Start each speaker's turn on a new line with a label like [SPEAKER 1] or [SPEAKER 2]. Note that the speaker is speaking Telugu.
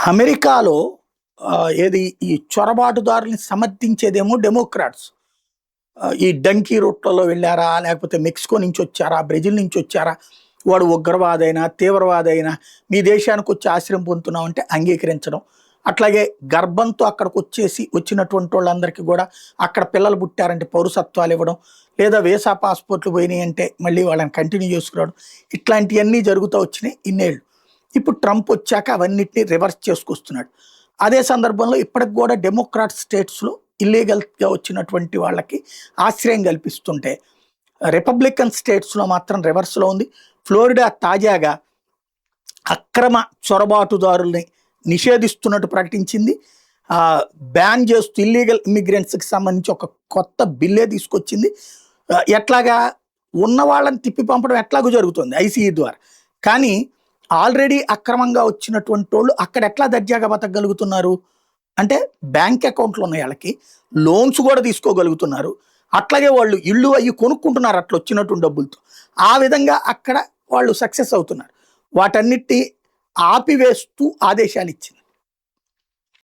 [SPEAKER 1] అమెరికాలో ఏది ఈ చొరబాటుదారుల్ని సమర్థించేదేమో డెమోక్రాట్స్. ఈ డంకీ రూట్లలో వెళ్ళారా? లేకపోతే మెక్సికో నుంచి వచ్చారా? బ్రెజిల్ నుంచి వచ్చారా? వాడు ఉగ్రవాదైనా, తీవ్రవాదైనా మీ దేశానికొచ్చి ఆశ్రయం పొందుతున్నామంటే అంగీకరించడం. అట్లాగే గర్భంతో అక్కడికొచ్చేసి వచ్చినటువంటి వాళ్ళందరికీ కూడా అక్కడ పిల్లలు పుట్టారంటే పౌరసత్వాలు ఇవ్వడం, లేదా వీసా పాస్‌పోర్ట్‌లు పోయినాయంటే మళ్ళీ వాళ్ళని కంటిన్యూ చేసుకురావడం. ఇట్లాంటియన్నీ జరుగుతా వచ్చినాయి ఇన్నేళ్ళు. ఇప్పుడు ట్రంప్ వచ్చాక అవన్నిటిని రివర్స్ చేసుకొస్తున్నాడు. అదే సందర్భంలో ఇప్పటికి కూడా డెమోక్రాట్ స్టేట్స్‌లో ఇల్లీగల్‌గా వచ్చినటువంటి వాళ్ళకి ఆశ్రయం కల్పిస్తుంటే, రిపబ్లికన్ స్టేట్స్‌లో మాత్రం రివర్స్‌లో ఉంది. ఫ్లోరిడా తాజాగా అక్రమ చొరబాటుదారుల్ని నిషేధిస్తున్నట్టు ప్రకటించింది. బ్యాన్ చేస్తూ ఇల్లీగల్ ఇమ్మిగ్రెంట్స్‌కి సంబంధించి ఒక కొత్త బిల్లే తీసుకొచ్చింది. ఎట్లాగా ఉన్న వాళ్ళని తిప్పి పంపడం ఎట్లాగో జరుగుతుంది ఐసీఈ ద్వారా. కానీ ఆల్రెడీ అక్రమంగా వచ్చినటువంటి వాళ్ళు అక్కడ ఎట్లా దర్జాగా బతకగలుగుతున్నారు అంటే, బ్యాంక్ అకౌంట్లు ఉన్నాయి వాళ్ళకి, లోన్స్ కూడా తీసుకోగలుగుతున్నారు. అట్లాగే వాళ్ళు ఇళ్ళు అయ్యి కొనుక్కుంటున్నారు అట్లా వచ్చినటువంటి డబ్బులతో. ఆ విధంగా అక్కడ వాళ్ళు సక్సెస్ అవుతున్నారు. వాటన్నిటి ఆపివేస్తూ ఆదేశాలు ఇచ్చింది.